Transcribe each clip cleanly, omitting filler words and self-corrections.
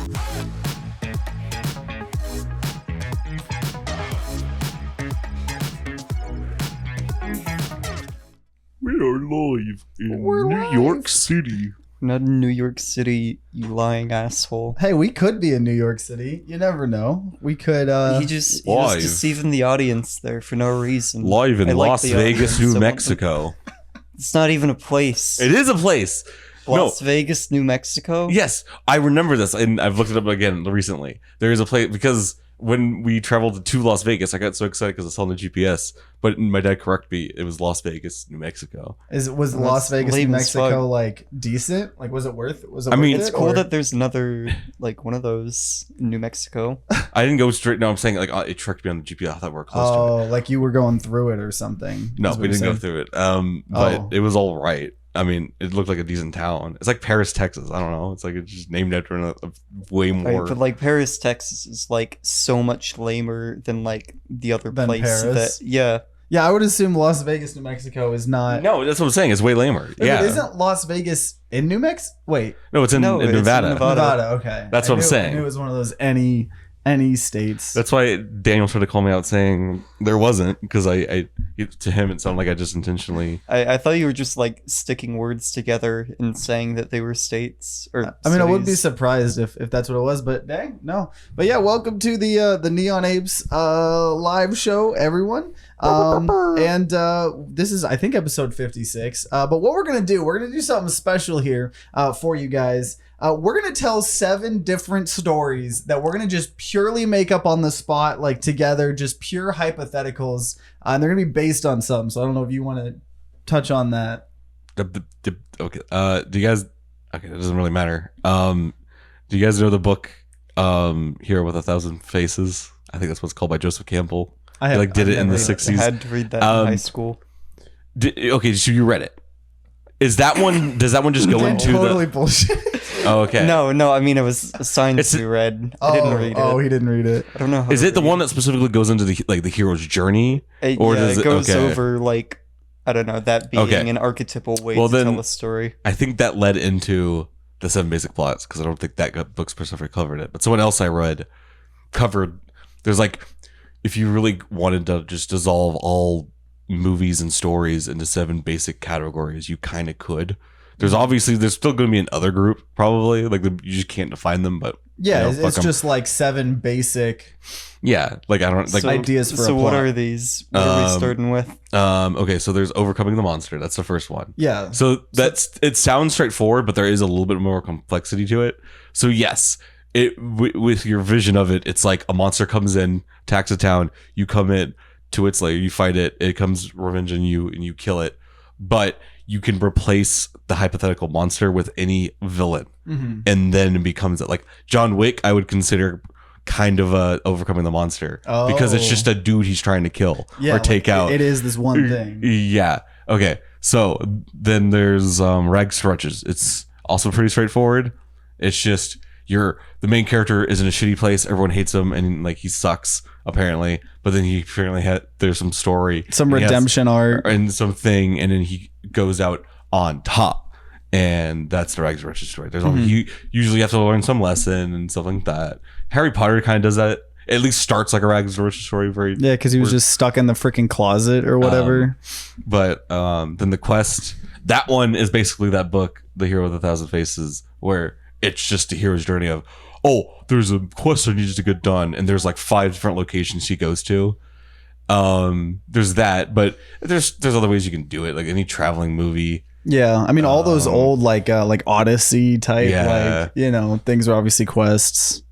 We are live in New York City. Not in New York City, you lying asshole. Hey, we could be in New York City. You never know. We could. He just deceiving the audience there for no reason. Live in Las Vegas, New Mexico. It's not even a place. It is a place. Las Vegas, New Mexico? Yes, I remember this, and I've looked it up again recently. There is a place, because when we traveled to Las Vegas, I got so excited because I saw on the GPS, but my dad corrected me. It was Las Vegas, New Mexico. Was Las Vegas, New Mexico like decent? Like, was it worth? I mean, it's cool that there's another like one of those in New Mexico. I didn't go straight. No, I'm saying like it tricked me on the GPS. I thought we were close to it. Oh, like you were going through it or something. No, we didn't go through it. But it was all right. I mean, it looked like a decent town. It's like Paris, Texas. I don't know. It's like it's just named after a way more. Right, but like Paris, Texas is like so much lamer than like the other place. Paris? Yeah, I would assume Las Vegas, New Mexico is not. No, that's what I'm saying. It's way lamer. Yeah, but isn't Las Vegas in New Mexico? Wait, no, it's in Nevada. Nevada. Okay, That's what I'm saying. I knew it was one of those any states. That's why Daniel tried to call me out saying there wasn't, because I to him it sounded like I just intentionally. I thought you were just like sticking words together and saying that they were states. Or I mean, I wouldn't be surprised if that's what it was, but dang, no. But yeah, welcome to the Neon Apes live show, everyone. And this is, I think, episode 56. But what we're gonna do something special here for you guys. We're going to tell 7 different stories that we're going to just purely make up on the spot, like together, just pure hypotheticals. And they're going to be based on something. So I don't know if you want to touch on that. Okay. Do you guys... Okay, it doesn't really matter. Do you guys know the book Hero with a Thousand Faces? I think that's what it's called, by Joseph Campbell. He did it in the 60s. I had to read that in high school. Okay, so you read it. Is that one... Does that one just go into totally bullshit. Oh, okay. No. I mean, it was assigned to be read. I didn't read it. Oh, he didn't read it. I don't know. Is it the one that specifically goes into the hero's journey, or does it goes over like, I don't know, that being an archetypal way to tell a story? I think that led into the 7 basic plots, because I don't think that book specifically covered it. But someone else I read covered. There's like, if you really wanted to just dissolve all movies and stories into 7 basic categories, you kind of could. There's still going to be another group, probably. Like, you just can't define them, but... Yeah, it's just like 7 basic... Yeah, like, I don't... like ideas for a plot. So what are these? What are we starting with? Okay, so there's overcoming the monster. That's the first one. Yeah. So it sounds straightforward, but there is a little bit more complexity to it. So yes, with your vision of it, it's like a monster comes in, attacks a town, you come in to its lair, you fight it, it comes revenge on you, and you kill it. But you can replace the hypothetical monster with any villain, and then it becomes like John Wick. I would consider kind of overcoming the monster, because it's just a dude he's trying to kill or take out. It is this one thing. Yeah. Okay. So then there's Rags to Riches. It's also pretty straightforward. It's just the main character is in a shitty place. Everyone hates him, and like he sucks apparently. But then he apparently there's some story, some redemption arc, and something, and then he goes out on top, and that's the Rags to Riches story. There's you usually have to learn some lesson and stuff like that. Harry Potter kind of does that. At least starts like a Rags to Riches story. Because he was just stuck in the freaking closet or whatever. But then the quest, that one is basically that book, The Hero with a Thousand Faces, where it's just a hero's journey of, there's a quest that needs to get done, and there's like 5 different locations he goes to. There's that, but there's other ways you can do it, like any traveling movie. Yeah, I mean, all those old like Odyssey type, things are obviously quests.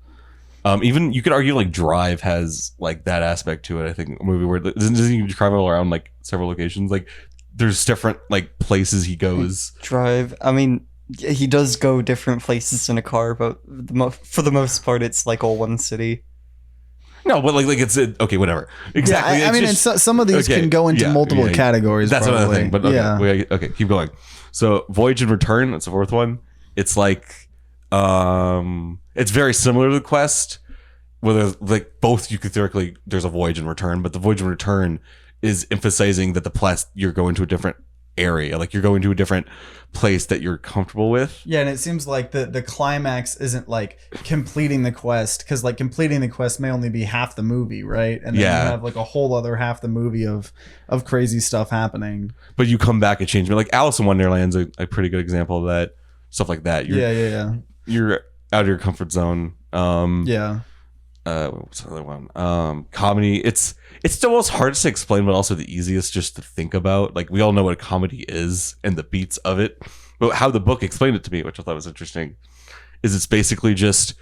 Even you could argue like Drive has like that aspect to it. I think a movie where doesn't you travel around like several locations, like there's different like places he goes. Drive, I mean, he does go different places in a car, but for the most part, it's like all one city. No, but like it's okay, whatever. Exactly. Yeah, I mean, some of these can go into multiple categories. That's probably. Another thing. But okay, keep going. So Voyage and Return, that's the 4th one. It's like, it's very similar to the quest, where there's like both. You could theoretically there's a Voyage and Return, but the Voyage and Return is emphasizing that the you're going to a different area. Like you're going to a different place that you're comfortable with. Yeah, and it seems like the climax isn't like completing the quest, because like completing the quest may only be half the movie, right? And then you have like a whole other half the movie of crazy stuff happening. But you come back and change. Like Alice in Wonderland's a pretty good example of that. Stuff like that. You're out of your comfort zone. What's the other one? Comedy. It's the most hardest to explain, but also the easiest just to think about. Like we all know what a comedy is and the beats of it, but how the book explained it to me, which I thought was interesting, is it's basically just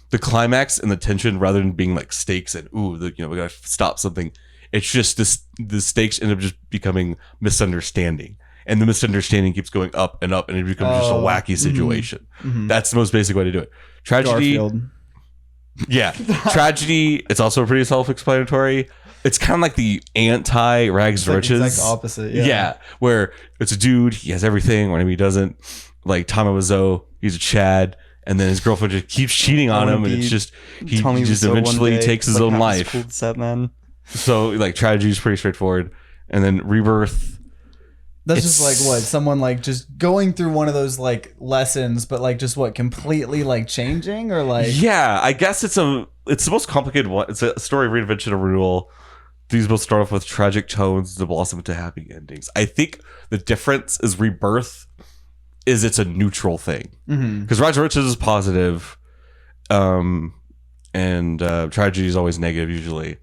the climax and the tension rather than being like stakes and we gotta stop something. It's just the stakes end up just becoming misunderstanding. And the misunderstanding keeps going up and up, and it becomes just a wacky situation. That's the most basic way to do it. Tragedy. Garfield. Yeah. Tragedy, it's also pretty self-explanatory. It's kind of like the anti-rags to riches. It's like the opposite, yeah. Where it's a dude, he has everything, or maybe he doesn't. Like Tommy Wiseau, he's a Chad, and then his girlfriend just keeps cheating on him, and it's just, he just eventually takes his own life. Cool set, man. So, like, Tragedy is pretty straightforward. And then Rebirth... That's just like what someone like just going through one of those like lessons, but like just what completely like changing or like I guess it's the most complicated one. It's a story of reinvention and renewal. These both start off with tragic tones to blossom into happy endings. I think the difference is Rebirth is it's a neutral thing because Rags to Riches is positive, and Tragedy is always negative usually.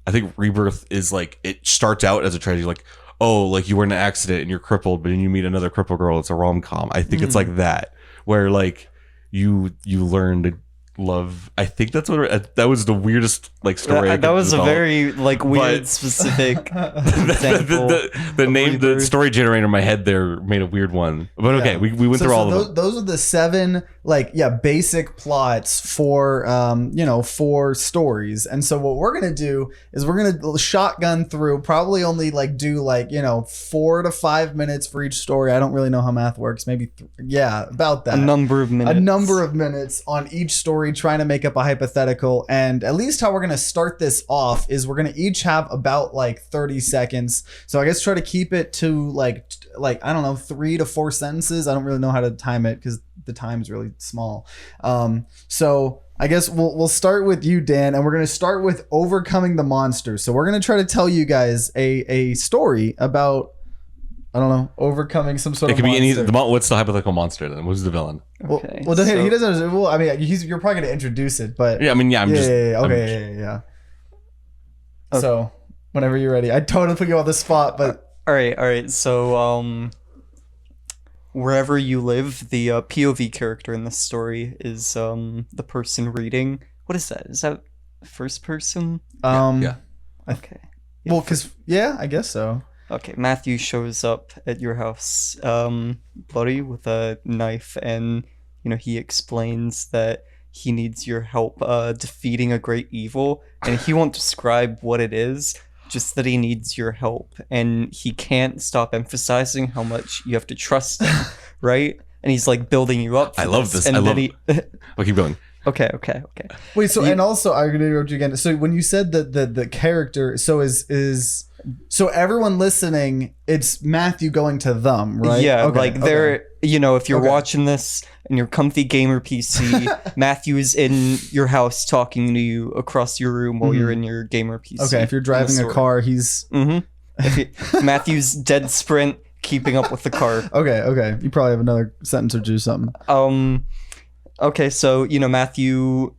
I think Rebirth is like it starts out as a tragedy, like. Oh, like you were in an accident and you're crippled, but then you meet another crippled girl. It's a rom-com. I think it's like that, where like you learn to love. I think that's what that was the weirdest like story. That was a very like weird specific example. The name, the story generator in my head there made a weird one. But okay, we went through all of them. Those are the 7 like basic plots for for stories. And so what we're gonna do is we're gonna shotgun through, probably only like do like 4 to 5 minutes for each story. I don't really know how math works. Maybe about that. A number of minutes on each story, trying to make up a hypothetical. And at least how we're gonna start this off is we're gonna each have about like 30 seconds. So I guess try to keep it to like I don't know, 3 to 4 sentences. I don't really know how to time it because the time's really small. So I guess we'll start with you, Dan, and we're going to start with overcoming the monster. So we're going to try to tell you guys a story about, I don't know, overcoming some sort of monster. It could be any. What's the hypothetical monster then? Who's the villain? Okay, well he doesn't. Well, I mean, you're probably going to introduce it, but yeah, I mean, yeah, Okay. So whenever you're ready, I totally put you on the spot, but all right. So wherever you live, the POV character in this story is the person reading. What is that? Is that first person? Yeah. Okay. Well, I guess so. Okay, Matthew shows up at your house, bloody with a knife, and he explains that he needs your help defeating a great evil, and he won't describe what it is. Just that he needs your help, and he can't stop emphasizing how much you have to trust him, right? And he's like building you up. I love this. And Well, keep going. Okay. Wait, so and also I'm gonna interrupt you again. So when you said that the character, so so everyone listening, it's Matthew going to them, right? Yeah, they're if you're watching this in your comfy gamer PC, Matthew is in your house talking to you across your room while you're in your gamer PC. Okay, if you're driving a car, he's Matthew's dead sprint keeping up with the car. Okay. You probably have another sentence or do something. Okay, so Matthew,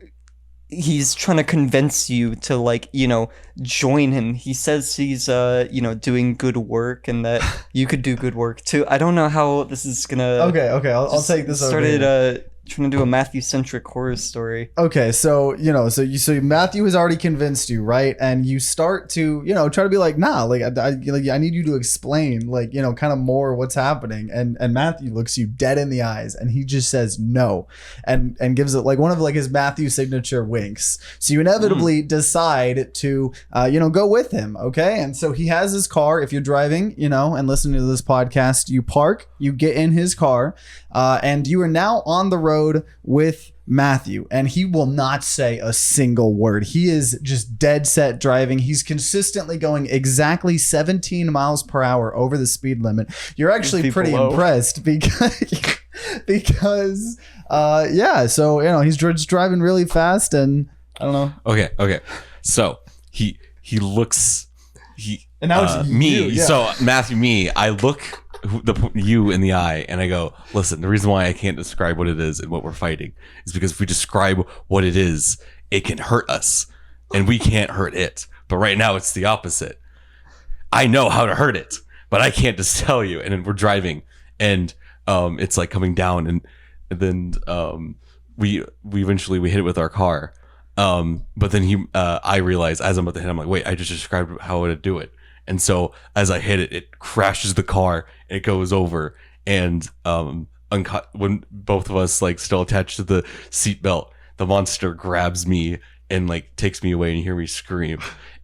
he's trying to convince you to join him. He says he's doing good work and that you could do good work too. I don't know how this is gonna. Okay. I'll take this. Started trying to do a Matthew-centric horror story. Okay, so so Matthew has already convinced you, right? And you start to try to be like, nah, I need you to explain kind of more what's happening. And Matthew looks you dead in the eyes, and he just says no, and gives it one of his Matthew signature winks. So you inevitably decide to go with him, okay? And so he has his car. If you're driving, and listening to this podcast, you park, you get in his car, and you are now on the road with Matthew, and he will not say a single word. He is just dead set driving. He's consistently going exactly 17 miles per hour over the speed limit. You're actually pretty impressed because yeah, so he's just driving really fast, and I don't know. Okay. So he looks and now it's me. You, yeah. So Matthew, I look you in the eye and I go, listen, the reason why I can't describe what it is and what we're fighting is because if we describe what it is, it can hurt us and we can't hurt it. But right now it's the opposite. I know how to hurt it, but I can't just tell you. And then we're driving and it's like coming down and then we eventually hit it with our car. But then I realize as I'm about to hit, I'm like, wait, I just described how to do it. And so as I hit it, it crashes the car and it goes over. And when both of us like still attached to the seatbelt, the monster grabs me and like takes me away and you hear me scream.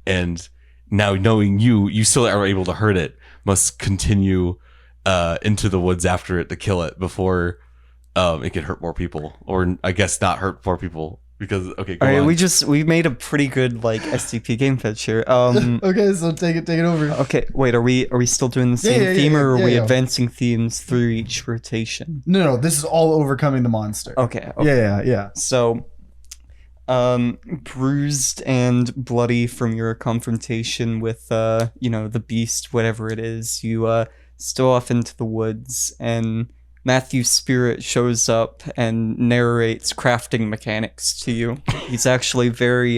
And now knowing you still are able to hurt it, must continue into the woods after it to kill it before it can hurt more people. Or I guess not hurt more people. Because go on. We made a pretty good like SCP game pitch here. Okay, so take it over. Okay, wait, are we still doing the same theme, or are we advancing themes through each rotation? No, this is all overcoming the monster. Okay. Yeah. So, bruised and bloody from your confrontation with the beast, whatever it is, you stow off into the woods, and Matthew's spirit shows up and narrates crafting mechanics to you. He's actually very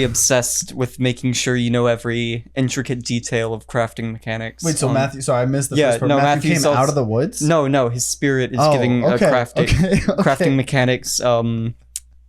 obsessed with making sure you know every intricate detail of crafting mechanics. Wait, so Matthew, sorry, I missed the first part. No, Matthew came out of the woods? No, his spirit is giving a crafting mechanics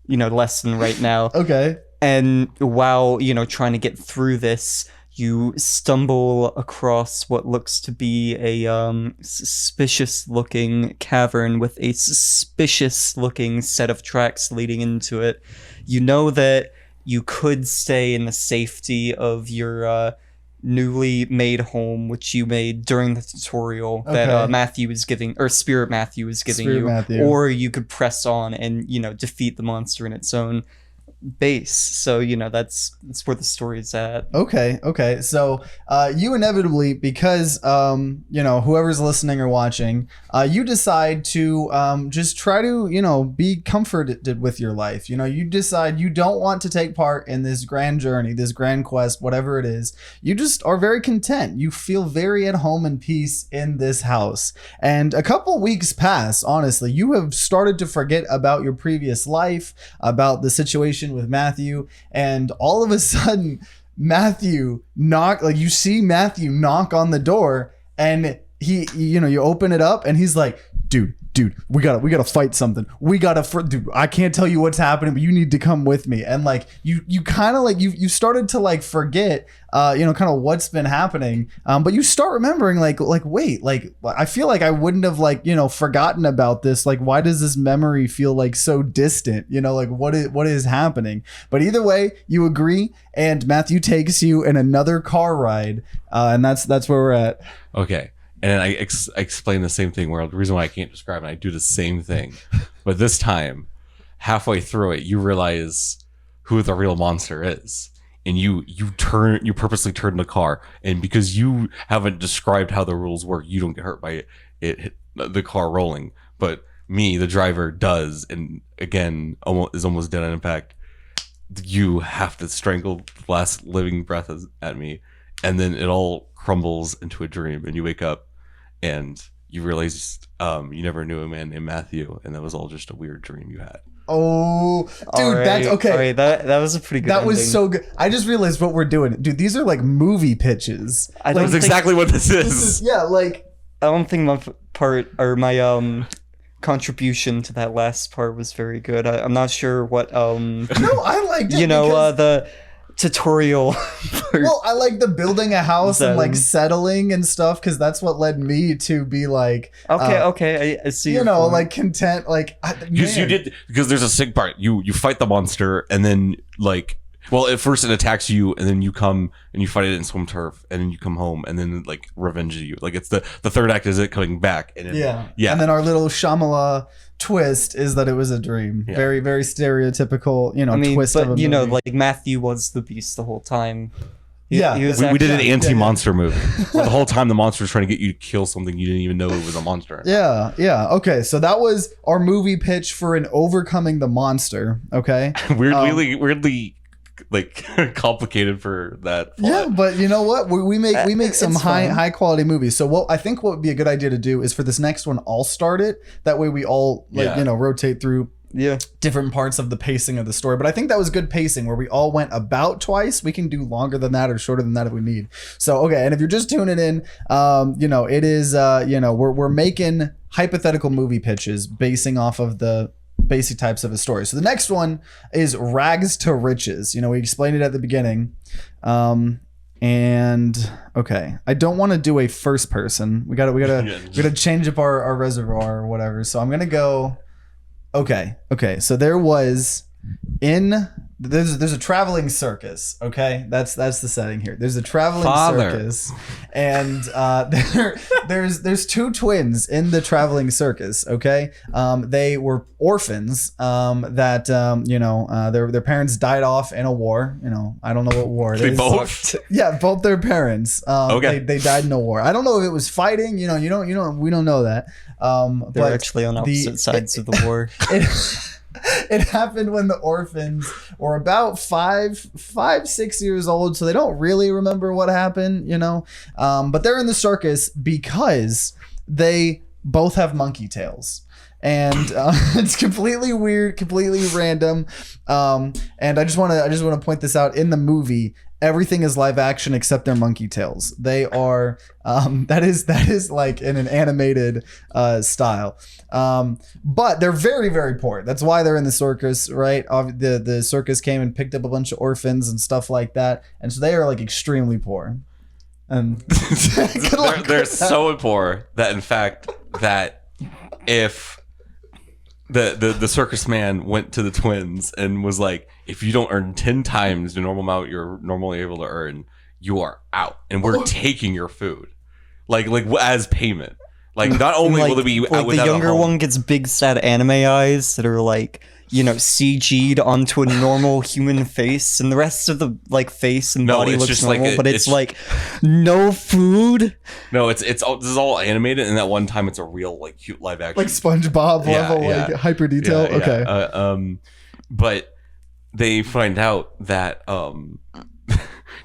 lesson right now. Okay. And while, trying to get through this, you stumble across what looks to be a suspicious-looking cavern with a suspicious-looking set of tracks leading into it. You know that you could stay in the safety of your newly made home, which you made during the tutorial that Matthew was giving, or Spirit Matthew was giving you, or you could press on and defeat the monster in its own base. So that's where the story's at. Okay, so you inevitably, because whoever's listening or watching, you decide to just try to be comforted with your life. You decide you don't want to take part in this grand journey, this grand quest, whatever it is. You just are very content. You feel very at home and peace in this house. And a couple weeks pass. Honestly, you have started to forget about your previous life, about the situation with Matthew, and all of a sudden you see Matthew knock on the door, and he you open it up and he's like, dude, we gotta fight something. Dude, I can't tell you what's happening, but you need to come with me. And like you kind of like you started to like forget kind of what's been happening, but you start remembering like wait, like I feel like I wouldn't have like forgotten about this. Like, why does this memory feel like so distant? Like what is happening? But either way, you agree, and Matthew takes you in another car ride, and that's where we're at. Okay. And I explain the same thing, where the reason why I can't describe it, I do the same thing. But this time, halfway through it, you realize who the real monster is. And you purposely turn the car. And because you haven't described how the rules work, you don't get hurt by the car rolling. But me, the driver, does. And again, is almost dead on impact. You have to strangle the last living breath at me. And then it all crumbles into a dream, and you wake up and you realize you never knew a man named Matthew, and that was all just a weird dream you had. Oh, dude, that's okay. All right, that was a pretty good ending. Was so good. I just realized what we're doing. Dude, these are like movie pitches. That's exactly what this is. Yeah, like I don't think my contribution to that last part was very good. I'm not sure what No, I liked it. The tutorial part. Well, I like the building a house and like settling and stuff, because that's what led me to be like okay, I see. Like content, like you did, because there's a sick part. You fight the monster, and then like Well, at first it attacks you, and then you come and you fight it in swim turf, and then you come home, and then it, like, revenges you. Like, it's the third act is it coming back. And then, yeah. And then our little Shyamala twist is that it was a dream. Yeah. Very, very stereotypical, twist but of a movie. like Matthew was the beast the whole time. Yeah. He was we did an actually- anti-monster movie. Where the whole time the monster was trying to get you to kill something you didn't even know it was a monster. Yeah. Okay, so that was our movie pitch for an overcoming the monster. Okay. weirdly like complicated for that plot. Yeah, but you know what? We make some It's fine. high quality movies. So what would be a good idea to do is for this next one, I'll start it. That way we all rotate through Yeah. different parts of the pacing of the story. But I think that was good pacing where we all went about twice. We can do longer than that or shorter than that if we need. So okay, and if you're just tuning in, it is we're making hypothetical movie pitches basing off of the basic types of a story. So the next one is rags to riches. We explained it at the beginning. And okay, I don't want to do a first person. We gotta change up our reservoir or whatever. So I'm gonna go. Okay. So there's a traveling circus. Okay, that's the setting here. There's a traveling circus, and there's two twins in the traveling circus. Okay, they were orphans. Their parents died off in a war. I don't know what war it is. Both? Yeah, both their parents. Okay. They died in a war. I don't know if it was fighting. We don't know that. They're But actually on opposite sides of the war. It happened when the orphans were about 5-6 years old, so they don't really remember what happened, but they're in the circus because they both have monkey tails. And it's completely weird, completely random. And I just want to point this out. In the movie, everything is live action except their monkey tails. They are that is like in an animated style. But they're very, very poor. That's why they're in the circus, right? The circus came and picked up a bunch of orphans and stuff like that, and so they are like extremely poor. And they're so poor that in fact that if the circus man went to the twins and was like, if you don't earn 10 times the normal amount you're normally able to earn, you are out, and we're taking your food, like as payment. Like, not only will it be like without the younger a home, one gets big sad anime eyes that are like CG'd onto a normal human face, and the rest of the face and body it's looks just normal, but it's like no food. No, it's all, this is all animated, and that one time it's a real cute live action, like SpongeBob level, hyper detail. Yeah, okay. Yeah. But they find out that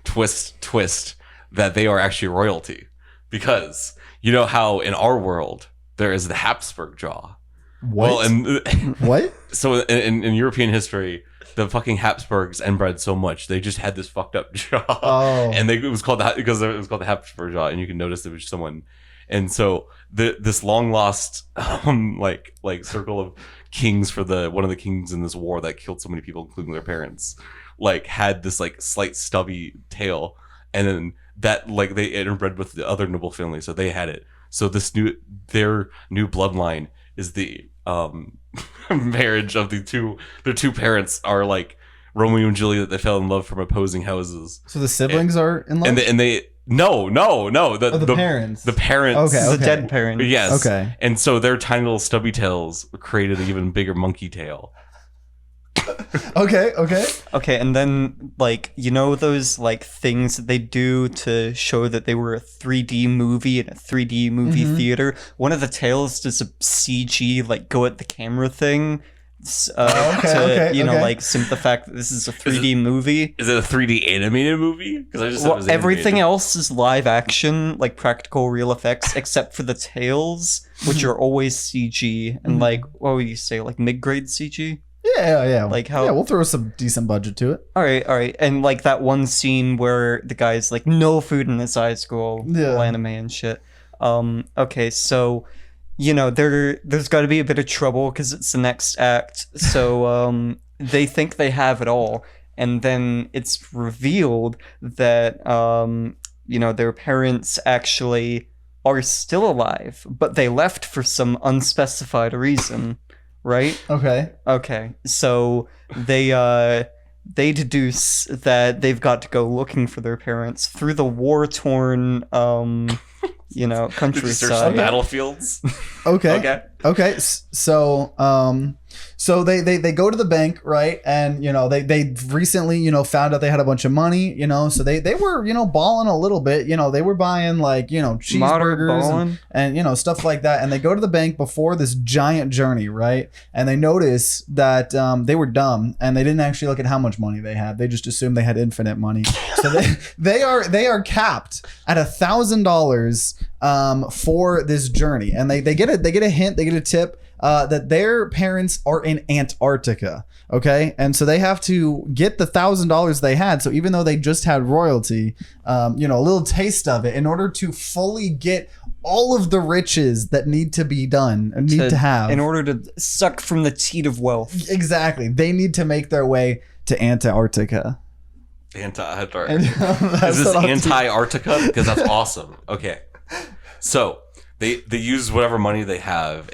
twist that they are actually royalty, because you know how in our world there is the Habsburg jaw. What? Well, and What? so in European history, the fucking Habsburgs inbred so much they just had this fucked up jaw. Oh. And it was called the Habsburg jaw, and you can notice there was someone. And so this long lost circle of kings for one of the kings in this war that killed so many people, including their parents, had this slight stubby tail, and then that they interbred with the other noble family, so they had it. So their new bloodline is the marriage of their two parents are like Romeo and Juliet. They fell in love from opposing houses. So the siblings are in love? And they no the parents. the parents, Okay. The dead parent. yes, Okay. And so their tiny little stubby tails created an even bigger monkey tail. Okay. Okay, and then those things that they do to show that they were a 3D movie in a 3D movie theater. One of the tails does a CG go at the camera thing. Okay. Simp the fact that this is a 3D movie. Is it a 3D animated movie? Because I just said it was everything animated. else is live action, practical real effects, except for the tails, which are always CG and what would you say, mid-grade CG? Yeah. How? Yeah, we'll throw some decent budget to it. All right, and that one scene where the guy's no food in his eyes, go all anime and shit. Okay, so there's got to be a bit of trouble because it's the next act. So they think they have it all, and then it's revealed that their parents actually are still alive, but they left for some unspecified reason. Right? Okay. So they they deduce that they've got to go looking for their parents through the war-torn, Did you search the countryside. battlefields? Okay. Okay. So they go to the bank, right? And they recently found out they had a bunch of money, so they were balling a little bit, they were buying like cheeseburgers and stuff like that. And they go to the bank before this giant journey, right? And they notice that they were dumb and they didn't actually look at how much money they had. They just assumed they had infinite money. So they are capped at $1,000 for this journey, and they get a hint, they get a tip that their parents are in Antarctica. Okay, and so they have to get the $1,000 they had. So even though they just had royalty, a little taste of it, in order to fully get all of the riches that need to be done, to have, in order to suck from the teat of wealth. Exactly, they need to make their way to Antarctica. Anti-Antarctica. Is this anti-Arctica? Because that's awesome. Okay, so they use whatever money they have,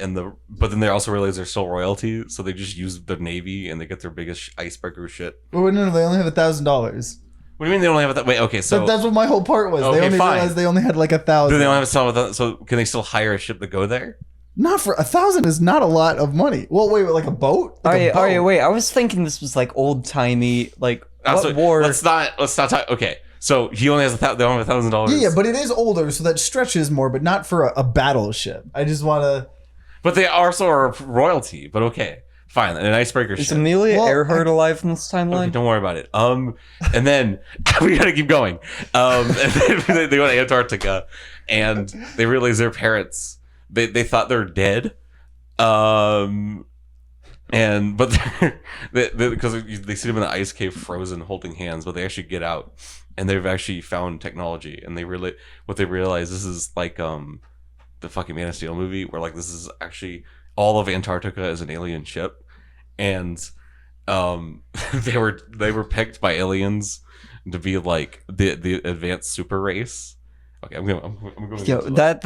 but then they also realize they're still royalty, so they just use the navy and they get their biggest icebreaker shit. Well, no, they only have $1,000. What do you mean they only have that? Wait, okay, so that's what my whole part was. Okay, they only realized they only had like 1,000. Do they only have so can they still hire a ship to go there? Not for 1,000 is not a lot of money. Well, wait, like a boat? Like All right, wait. I was thinking this was like old timey, like war? Let's not talk. Okay, so he only has they only have $1,000. Yeah, but it is older, so that stretches more, but not for a battleship. I just want to. But they also are royalty. But okay, fine. An icebreaker Is ship. Amelia Earhart alive in this timeline? Okay, don't worry about it. And then we gotta keep going. And then they go to Antarctica, and they realize their parents. They thought they're dead. But because they see them in the ice cave frozen holding hands, but they actually get out and they've actually found technology, and what they realize, this is like the fucking Man of Steel movie, where like this is actually all of Antarctica is an alien ship, and they were picked by aliens to be like the advanced super race. Okay, I'm going. Yo, that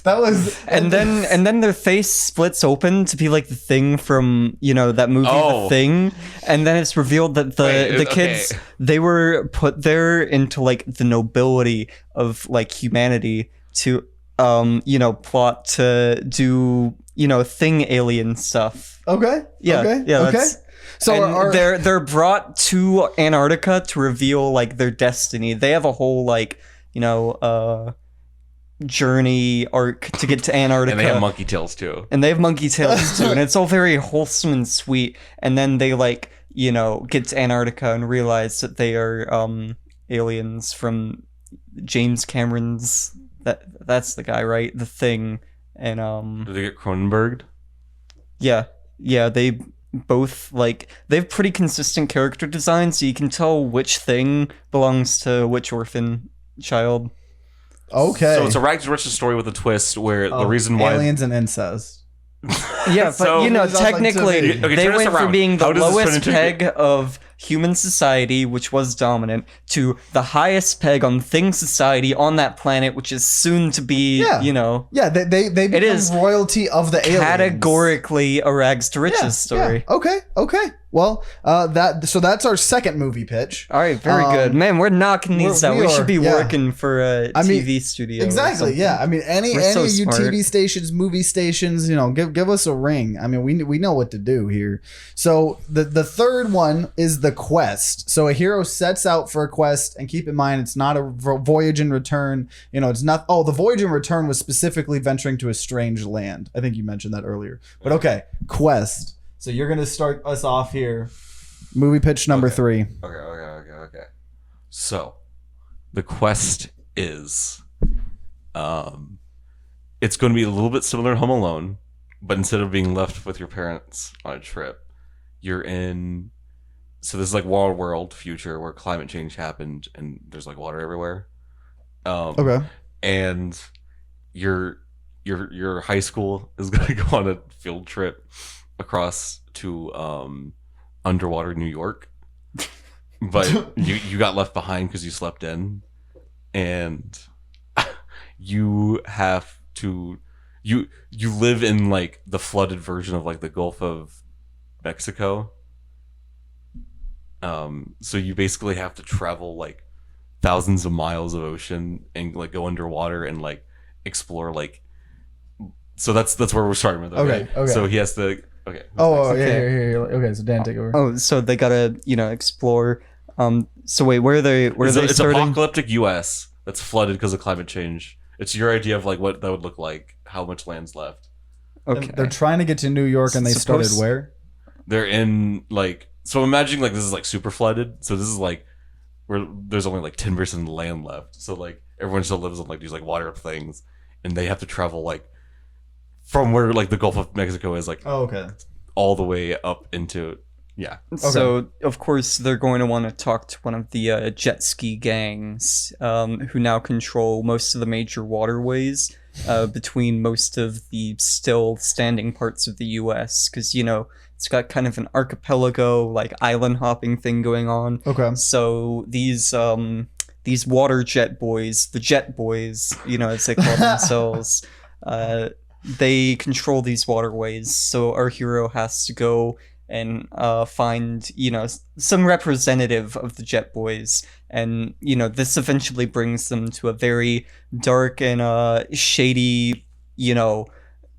was, and then their face splits open to be like the Thing from that movie, The Thing, and then it's revealed that the kids, they were put there into like the nobility of like humanity to plot to do Thing alien stuff. Okay. Yeah. Okay. Yeah. Okay. So they're brought to Antarctica to reveal like their destiny. They have a whole like journey arc to get to Antarctica. And they have monkey tails too. And it's all very wholesome and sweet. And then they like get to Antarctica and realize that they are aliens from James Cameron's. That's the guy, right? The Thing. And did they get Cronenberged? Yeah. They both they have pretty consistent character design, so you can tell which thing belongs to which orphan child. Okay. So it's a rags to riches story with a twist where the reason why aliens and incest. Yeah, but So- technically Okay, they turn this went from around. being the How does this turn lowest into- peg of human society, which was dominant, to the highest peg on Thing society on that planet, which is soon to be, Yeah, they become is royalty of the aliens. categorically a rags to riches story. Yeah. Okay. Well, that's our second movie pitch. All right, very good. Man, we're knocking these out. We should be yeah. working for a TV studio. Exactly. Yeah. I mean, any so of you smart. TV stations, movie stations, give us a ring. I mean, we know what to do here. So the third one is the quest. So a hero sets out for a quest, and keep in mind, it's not a voyage and return. It's not. Oh, the voyage and return was specifically venturing to a strange land. I think you mentioned that earlier. But okay, quest. So you're gonna start us off here. Movie pitch number 3. Okay. So, the quest is, it's going to be a little bit similar to Home Alone, but instead of being left with your parents on a trip, you're in. So this is like world future where climate change happened and there's like water everywhere. Okay. And your high school is going to go on a field trip across to underwater New York, but you got left behind because you slept in, and you have to you live in like the flooded version of like the Gulf of Mexico, So you basically have to travel like thousands of miles of ocean and like go underwater and like explore like. So that's where we're starting with. Okay, okay. So he has to. Okay. Oh, next? yeah, Okay. here. Okay, so Dan, take over. Oh, so they gotta, explore. So wait, where are they? Where are they It's starting? apocalyptic U.S. that's flooded because of climate change. It's your idea of like what that would look like, how much land's left. Okay. They're trying to get to New York, and they started Suppose- where? They're in like so. Imagine like this is like super flooded. So this is like where there's only like 10% of the land left. So like everyone still lives on like these like water things, and they have to travel like from where like the Gulf of Mexico is like Oh, okay. all the way up into So of course they're going to want to talk to one of the jet ski gangs, who now control most of the major waterways between most of the still standing parts of the U.S. Because it's got kind of an archipelago like island hopping thing going on. Okay. So these water jet boys, the jet boys, as they call themselves, they control these waterways. So our hero has to go and find some representative of the jet boys, and this eventually brings them to a very dark and shady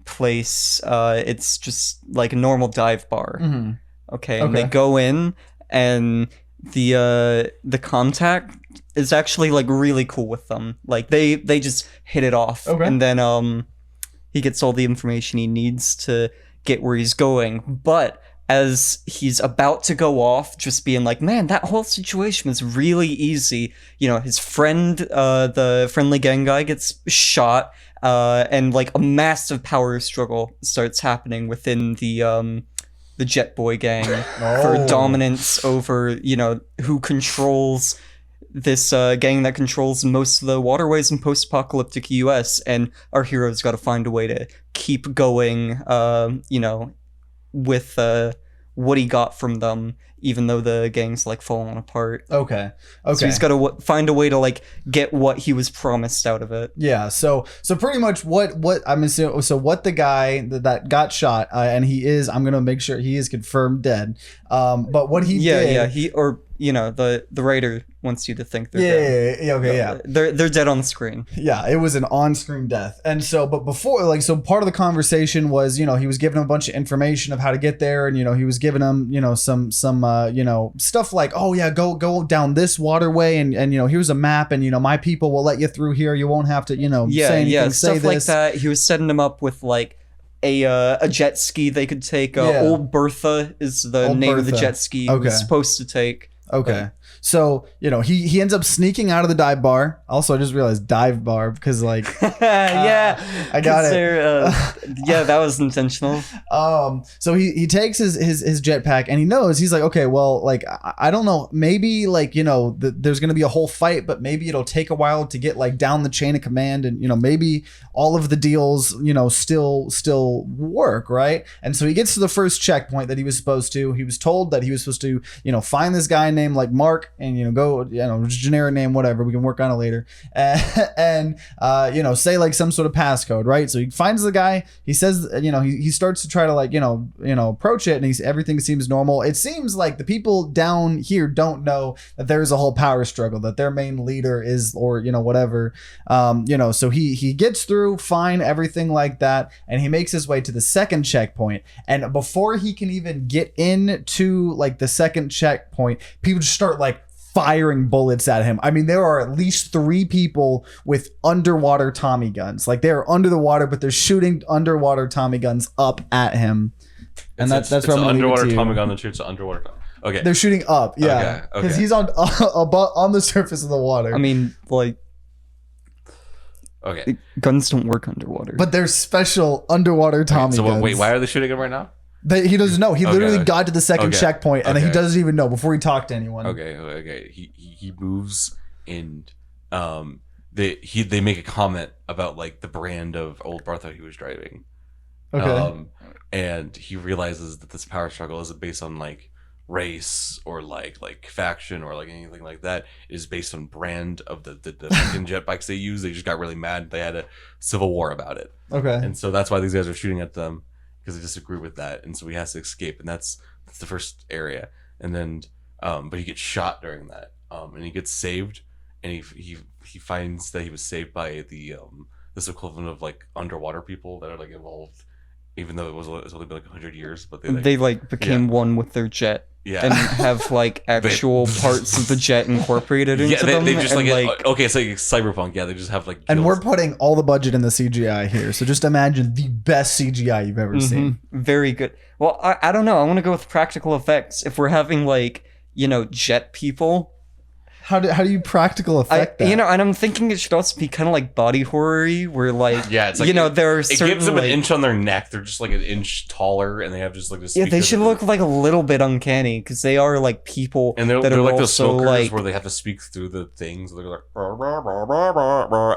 place. It's just like a normal dive bar. Mm-hmm. Okay, and they go in, and the contact is actually like really cool with them. Like they just hit it off. Okay. And then he gets all the information he needs to get where he's going. But as he's about to go off, just being like, man, that whole situation was really easy. His friend, the friendly gang guy, gets shot, and like a massive power struggle starts happening within the Jet Boy gang for dominance over, who controls this gang that controls most of the waterways in post-apocalyptic US, and our hero's got to find a way to keep going, with what he got from them, even though the gang's like falling apart. Okay. So he's got to find a way to like get what he was promised out of it. Yeah. So pretty much what I'm assuming. So what the guy that got shot, and I'm gonna make sure he is confirmed dead. But what he did. Yeah. The writer wants you to think they're dead. Yeah. They're dead on the screen. Yeah, it was an on-screen death. And so, but before, so part of the conversation was, he was giving him a bunch of information of how to get there. And, he was giving him, some stuff like, oh yeah, go down this waterway. And here's a map, and, my people will let you through here. You won't have to, say anything, stuff say like this. that. He was setting them up with like a jet ski they could take. Old Bertha is the name of the jet ski he was supposed to take. Okay. So, he ends up sneaking out of the dive bar. Also, I just realized dive bar because I got it. Yeah, that was intentional. So he takes his jetpack, and he knows, he's like, okay, well, like, I don't know, maybe like, there's going to be a whole fight, but maybe it'll take a while to get like down the chain of command, and, maybe all of the deals, still work. Right. And so he gets to the first checkpoint that he was supposed to. He was told that he was supposed to, find this guy named like Mark, and go, generic name, whatever, we can work on it later, and say like some sort of passcode, right? So he finds the guy, he says, he starts to try to like approach it, and everything seems normal. It seems like the people down here don't know that there's a whole power struggle, that their main leader is, or whatever, so he gets through fine, everything like that, and he makes his way to the second checkpoint. And before he can even get into like the second checkpoint, people just start like firing bullets at him. I mean, there are at least 3 people with underwater Tommy guns. Like, they're under the water, but they're shooting underwater Tommy guns up at him. And that's where I'm underwater Tommy gun that shoots underwater. Okay. They're shooting up, yeah, because he's on the surface of the water. I mean, like, okay, guns don't work underwater. But there's special underwater Tommy guns. Wait, why are they shooting him right now? He doesn't know. He literally got to the second checkpoint, and he doesn't even know before he talked to anyone. Okay. He moves, and they make a comment about like the brand of old Bartha he was driving. Okay. And he realizes that this power struggle isn't based on like race or like faction or like anything like that. It is based on brand of the fucking jet bikes they use. They just got really mad. They had a civil war about it. Okay. And so that's why these guys are shooting at them, because they disagree with that, and so he has to escape, and that's the first area. And then but he gets shot during that, and he gets saved, and he finds that he was saved by the this equivalent of like underwater people that are like evolved, even though it's only been like 100 years, but they became one with their jet. Yeah. And have like actual parts of the jet incorporated into them. They just and, okay, it's like cyberpunk. Yeah, they just have like. And we're putting all the budget in the CGI here, so just imagine the best CGI you've ever seen. Very good. Well, I don't know. I want to go with practical effects. If we're having like jet people. How do you practical effect that? And I'm thinking it should also be kind of like body horror-y, where like it's like there are certain, it gives them an inch on their neck. They're just like an inch taller, and they have just like this. Yeah, they should look like a little bit uncanny because they are like people, and they're that like are the smokers like, where they have to speak through the things. They're like,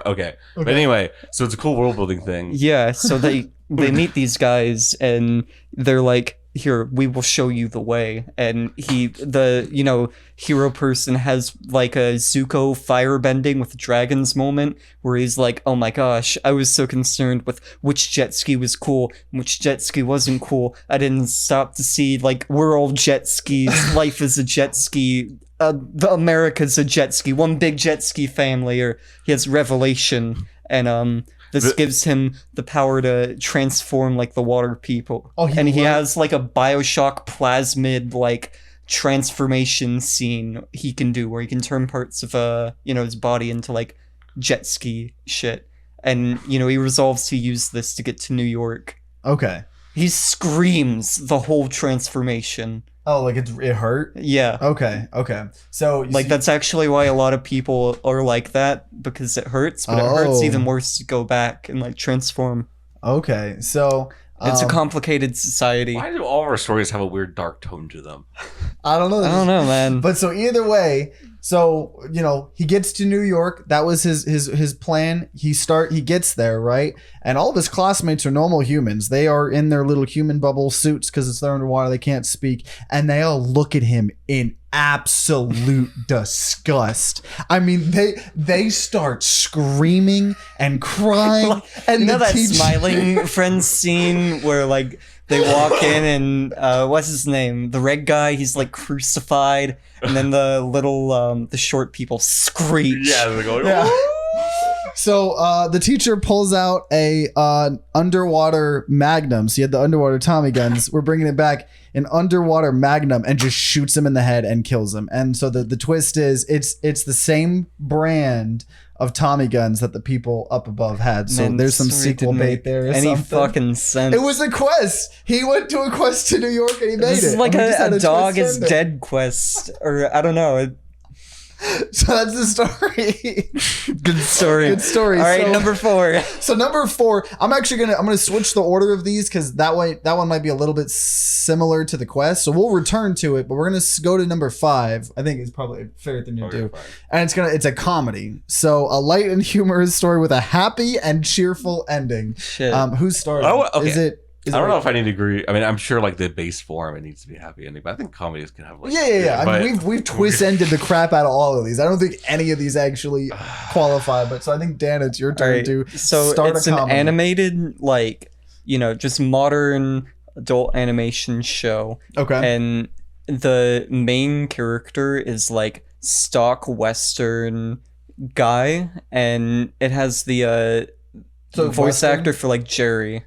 okay. But anyway, so it's a cool world building thing. Yeah, so they meet these guys, and they're like, here, we will show you the way. And the hero person has like a Zuko firebending with dragons moment where he's like, oh my gosh, I was so concerned with which jet ski was cool and which jet ski wasn't cool. I didn't stop to see like we're all jet skis. Life is a jet ski. America's a jet ski. One big jet ski family. Or he has revelation, and this gives him the power to transform like the water people. And he has like a Bioshock plasmid like transformation scene he can do where he can turn parts of his body into like jet ski shit. And he resolves to use this to get to New York. Okay. He screams the whole transformation. Oh, like it hurt? Yeah. Okay. So that's actually why a lot of people are like that, because it hurts, but it hurts even worse to go back and like transform. Okay. So it's a complicated society. Why do all of our stories have a weird dark tone to them? I don't know, man. But so either way, he gets to New York. That was his plan. He gets there, right? And all of his classmates are normal humans. They are in their little human bubble suits because it's they're underwater. They can't speak, and they all look at him in absolute disgust. I mean, they start screaming and crying. And that smiling friends scene where like they walk in and what's his name? The red guy, he's like crucified, and then the little the short people screech. Yeah, they're going. Yeah. So the teacher pulls out a underwater magnum. So he had the underwater Tommy guns. We're bringing it back, an underwater magnum, and just shoots him in the head and kills him. And so the twist is it's the same brand of Tommy guns that the people up above had. So there's some sequel bait there. Any fucking sense? It was a quest. He went to a quest to New York and he made it. This is like a dog is dead quest, or I don't know. So that's the story. Good story. Good story. All right, number 4. So number 4, I'm gonna switch the order of these because that one might be a little bit similar to the quest. So we'll return to it, but we're gonna go to number 5. I think it's probably a fair thing to do. Fine. And it's a comedy. So a light and humorous story with a happy and cheerful ending. Shit. Who's starting? Okay. Is it? I don't know if I need to agree. I mean, I'm sure like the base form it needs to be a happy ending, but I think comedies can have like yeah. I mean, we've twist ended the crap out of all of these. I don't think any of these actually qualify. But so I think Dan, it's your turn to start it's a comedy. An animated just modern adult animation show. Okay. And the main character is like stock Western guy, and it has the voice actor for like Jerry.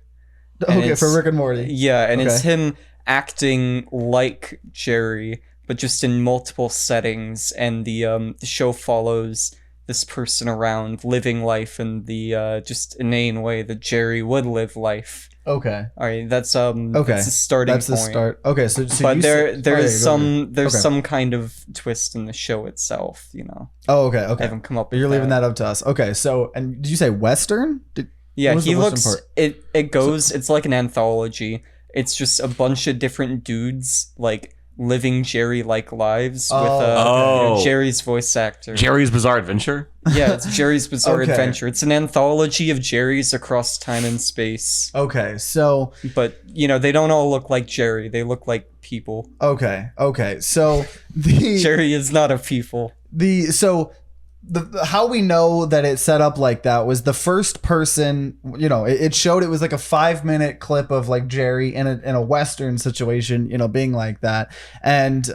Okay, for Rick and Morty. Yeah, and it's him acting like Jerry, but just in multiple settings. And the show follows this person around living life in the just inane way that Jerry would live life. Okay. All right, that's the starting point. That's the start. Okay, so but there's some kind of twist in the show itself, Oh, okay. I haven't come up with You're leaving that up to us. Okay, so and did you say Western? Yeah, he looks. It's like an anthology. It's just a bunch of different dudes like living Jerry-like lives with Jerry's voice actor. Jerry's Bizarre Adventure. Yeah, it's Jerry's Bizarre Adventure. It's an anthology of Jerry's across time and space. Okay, so but they don't all look like Jerry. They look like people. Okay, so the Jerry is not a people. how we know that it's set up like that was the first person, you know, it showed it was like a 5-minute clip of like Jerry in a Western situation, you know, being like that. And,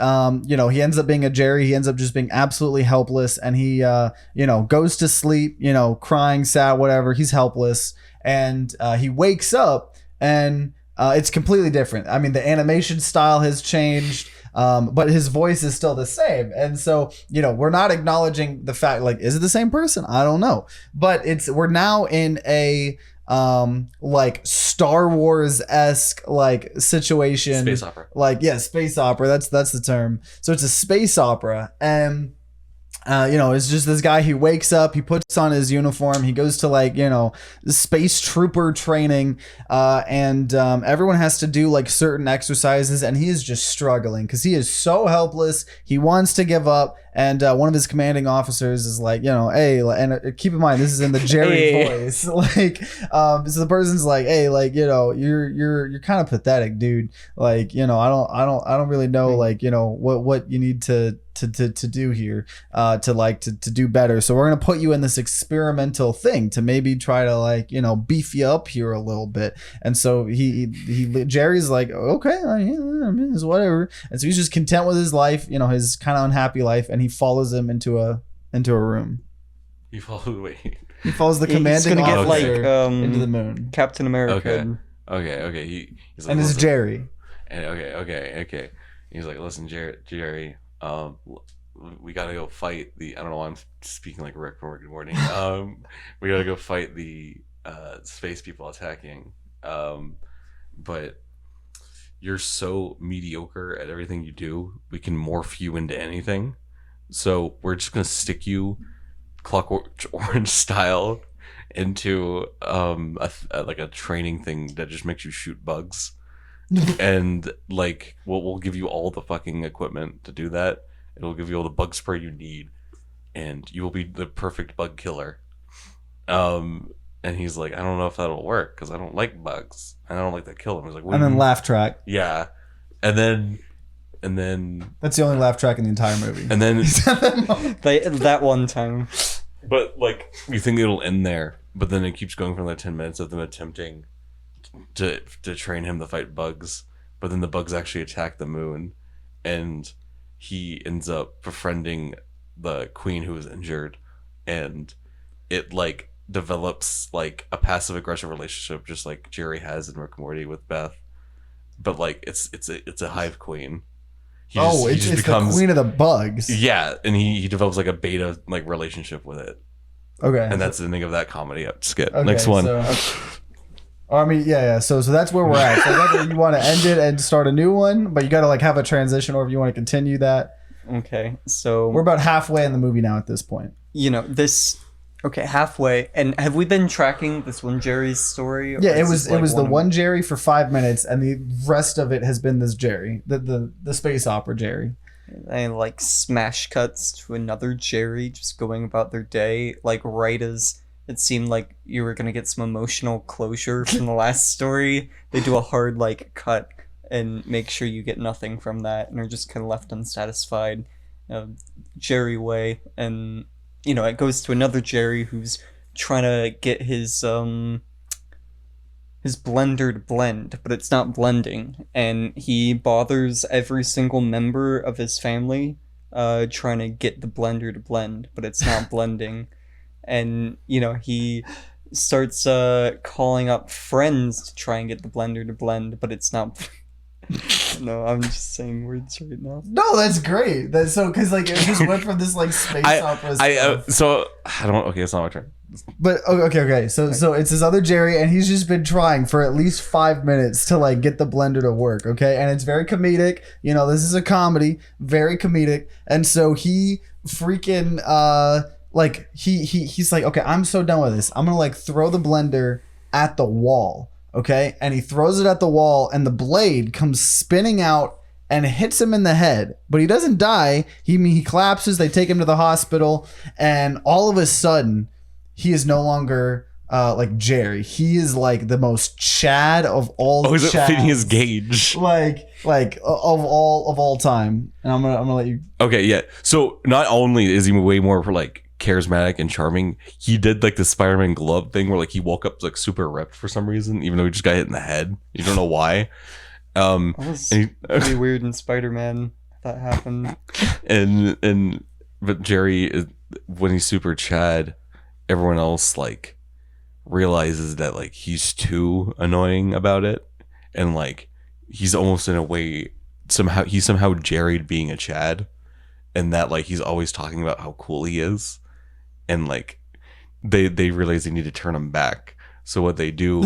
you know, he ends up being a Jerry. He ends up just being absolutely helpless. And he, you know, goes to sleep, you know, crying, sad, whatever. He's helpless. And he wakes up and it's completely different. I mean, the animation style has changed. But his voice is still the same. And so, you know, we're not acknowledging the fact, like, is it the same person? I don't know. But we're now in a like Star Wars-esque like situation. Space opera. Like, yeah, space opera. That's the term. So it's a space opera. And you know, it's just this guy. He wakes up, he puts on his uniform, he goes to like, you know, space trooper training, and everyone has to do like certain exercises, and he is just struggling because he is so helpless. He wants to give up, and one of his commanding officers is like, you know, hey, and keep in mind this is in the Jerry voice, like, so the person's like, hey, like, you know, you're kind of pathetic, dude. Like, you know, I don't really know, like, you know, what you need to do here to do better. So we're gonna put you in this experimental thing to maybe try to, like, you know, beef you up here a little bit. And so he Jerry's like, okay, I mean, it's whatever. And so he's just content with his life, you know, his kind of unhappy life, and he follows him into a room. You follow wait. He follows the commanding He's gonna officer get like into the moon. Captain America. Okay. He's like, And it's listen. Jerry. And okay. He's like, listen, Jerry. We gotta go fight the. I don't know why I'm speaking like Rick from Rick and Morty. We gotta go fight the space people attacking. But you're so mediocre at everything you do. We can morph you into anything. So we're just gonna stick you, Clockwork Orange style, into like a training thing that just makes you shoot bugs. And like we'll give you all the fucking equipment to do that. It'll give you all the bug spray you need, and you will be the perfect bug killer. And he's like, I don't know if that'll work because I don't like bugs. I don't like to kill them. He's like, And then laugh track. yeah, and then That's the only laugh track in the entire movie. and then That one time. but like you think it'll end there, but then it keeps going for like 10 minutes of them attempting to train him to fight bugs, but then the bugs actually attack the moon, and he ends up befriending the queen who was injured, and it like develops like a passive aggressive relationship just like Jerry has in Rick and Morty with Beth, but like it's a hive queen. He just becomes the queen of the bugs. Yeah, and he develops like a beta like relationship with it. Okay. And that's the ending of that comedy skit. Okay, Next one. I mean, yeah. So that's where we're at. So whether you want to end it and start a new one, but you got to like have a transition, or if you want to continue that. Okay, so We're about halfway in the movie now at this point. you know this. Okay, halfway. And have we been tracking this one Jerry's story? Yeah, it was the one Jerry for 5 minutes, and the rest of it has been this Jerry, the space opera Jerry. And like smash cuts to another Jerry just going about their day, like right as it seemed like you were gonna get some emotional closure from the last story. They do a hard like cut and make sure you get nothing from that, and are just kind of left unsatisfied, Jerry way. And you know, it goes to another Jerry who's trying to get his blender to blend, but it's not blending, and he bothers every single member of his family trying to get the blender to blend, but it's not blending. And you know, he starts calling up friends to try and get the blender to blend, but it's not. No, I'm just saying words right now. No, that's great. That's so, because like it just went from this like space opera stuff. Okay, it's not my turn. But okay. So it's this other Jerry, and he's just been trying for at least 5 minutes to like get the blender to work. Okay, and it's very comedic. You know, this is a comedy, very comedic, and so he freaking like he's like, okay, I'm so done with this. I'm gonna like throw the blender at the wall. Okay, and he throws it at the wall, and the blade comes spinning out and hits him in the head, but he doesn't die. He collapses. They take him to the hospital, and all of a sudden, he is no longer like Jerry. He is like the most Chad of all. Oh, he's Chads. fitting his gauge. Like of all time. And I'm gonna let you. Okay, yeah. So not only is he way more for like charismatic and charming. He did like the Spider-Man glove thing where like he woke up like super ripped for some reason, even though he just got hit in the head. You don't know why. That was pretty weird in Spider-Man. That happened. But Jerry is, when he's super Chad, everyone else like realizes that like he's too annoying about it, and like he's almost in a way somehow Jerry'd being a Chad, and that like he's always talking about how cool he is, and like they realize they need to turn him back. So what they do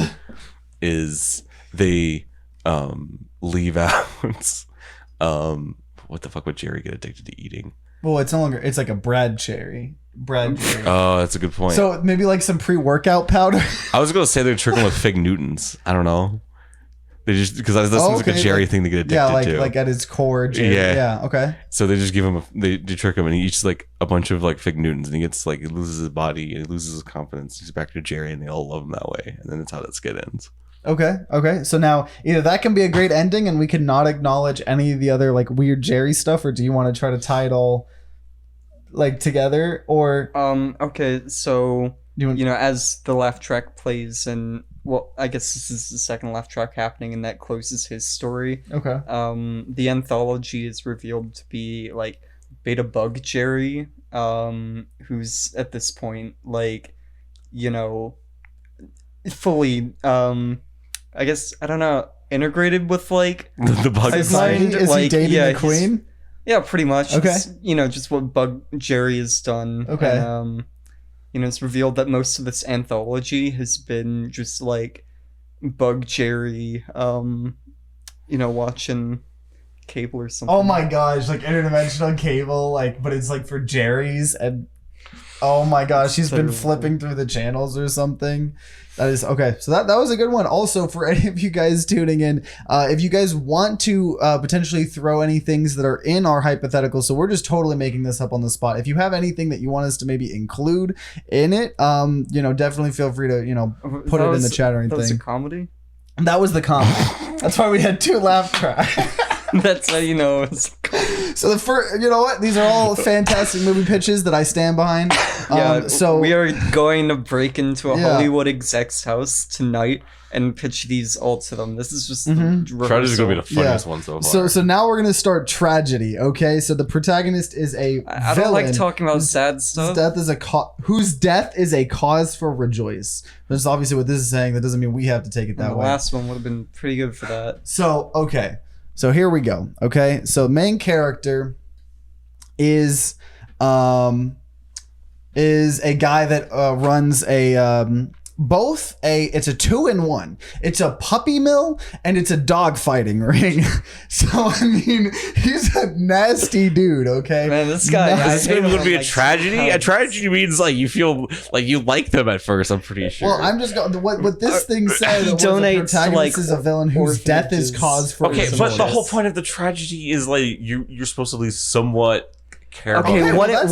is they leave out what the fuck would Jerry get addicted to eating? Well, it's no longer. It's like a Brad cherry. Oh, that's a good point. So maybe like some pre-workout powder. I was gonna say they're tricking with Fig Newtons. I don't know. They just because that seems like a Jerry thing to get addicted to. Like at its core, Jerry. Yeah. Okay. So they just give him they trick him and he eats like a bunch of like Fig Newtons and he gets like he loses his body and he loses his confidence. He's back to Jerry and they all love him that way. And then that's how that skit ends. Okay. So now either that can be a great ending and we can not acknowledge any of the other like weird Jerry stuff, or do you want to try to tie it all like together, or okay, so you know, as the laugh track plays, and well, I guess this is the second laugh track happening and that closes his story. Okay. The anthology is revealed to be like Beta Bug Jerry, who's at this point like, you know, fully I guess, I don't know, integrated with like the bug is he dating the queen? Yeah, pretty much. Okay. It's, you know, just what Bug Jerry has done. Okay. And, you know, it's revealed that most of this anthology has been just like Bug Jerry, you know, watching cable or something. Oh my gosh, like interdimensional cable, like, but it's like for Jerry's, and oh my gosh, he's been flipping through the channels or something. That is okay. So that was a good one. Also, for any of you guys tuning in, if you guys want to potentially throw any things that are in our hypothetical, so we're just totally making this up on the spot. If you have anything that you want us to maybe include in it, you know, definitely feel free to, you know, put it in the chat or anything. That was a comedy? That was the comedy. That's why we had 2 laugh tracks. That's how you know it's so the first, you know what? These are all fantastic movie pitches that I stand behind. So we are going to break into a Hollywood exec's house tonight and pitch these all to them. This is just Tragedy is gonna be the funniest one so far. So now we're gonna start tragedy. Okay, so the protagonist is a I don't like talking about sad stuff. Whose death is a cause for rejoice. That's obviously what this is saying. That doesn't mean we have to take it that way. The last one would have been pretty good for that. So okay. So here we go. Okay. So main character is a guy that runs it's a 2-in-1. It's a puppy mill and it's a dog fighting ring. So I mean, he's a nasty dude. Okay, man, this guy. This is going to be a tragedy. A tragedy means like you feel like you like them at first. I'm pretty sure. Well, I'm just going. What this thing said. He donates to like is a villain whose death is cause for. Okay, but the whole point of the tragedy is like you're supposed to be somewhat. Okay, what if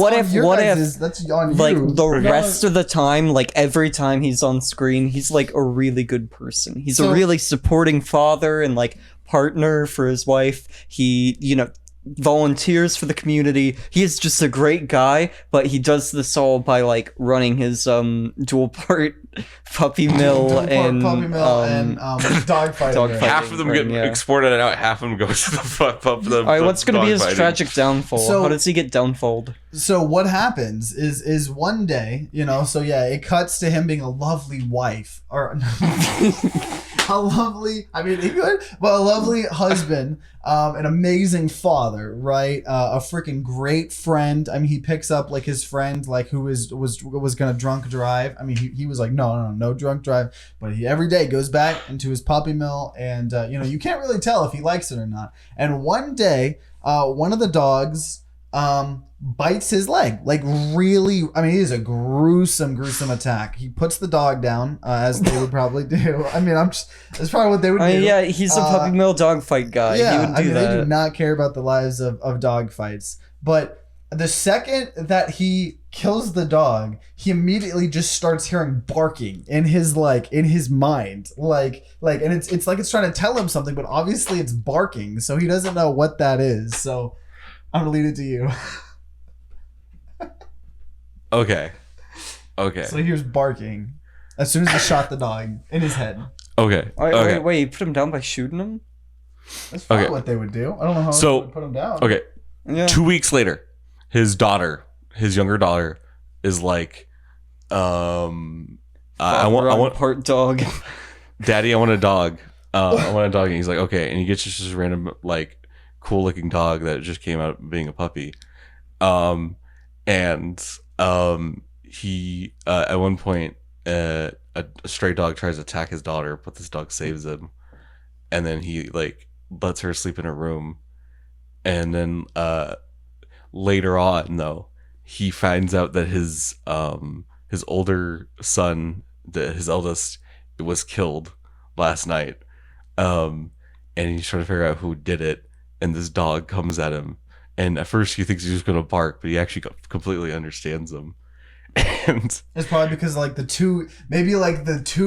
that's on like you. the rest of the time, like every time he's on screen, he's like a really good person. He's a really supporting father and like partner for his wife. He, you know, volunteers for the community. He is just a great guy, but he does this all by like running his dual part puppy mill and dog fighting. Half of them get exported out, half of them go to the all right, what's going to be his tragic downfall? So, how does he get downfalled? So what happens is one day, you know, so yeah, it cuts to him being a lovely wife or a lovely husband, an amazing father, right? A freaking great friend. I mean, he picks up like his friend, like who was gonna drunk drive. I mean, he was like, no drunk drive. But he every day goes back into his puppy mill, and you know, you can't really tell if he likes it or not. And one day, one of the dogs bites his leg, like really. I mean, it is a gruesome attack. He puts the dog down, as they would probably do. I mean, that's probably what they would do. Yeah, he's a puppy mill dog fight guy. Yeah, he would do that. They do not care about the lives of dog fights. But the second that he kills the dog, he immediately just starts hearing barking in his mind, like, and it's like it's trying to tell him something, but obviously it's barking, so he doesn't know what that is. So I'm gonna leave it to you. Okay. So he hears barking as soon as he shot the dog in his head. Okay. Wait, you put him down by shooting him? That's probably what they would do. I don't know how else they would put him down. Okay. Yeah. 2 weeks later, his younger daughter, is like, I want part dog. Daddy, I want a dog. I want a dog. And he's like, okay. And he gets just this random, like, cool looking dog that just came out being a puppy. He at one point, a stray dog tries to attack his daughter, but this dog saves him. And then he, like, lets her sleep in her room. And then later on, though, he finds out that his older son, his eldest, was killed last night. And he's trying to figure out who did it. And this dog comes at him. And at first he thinks he's just going to bark, but he actually completely understands him. And it's probably because like the 2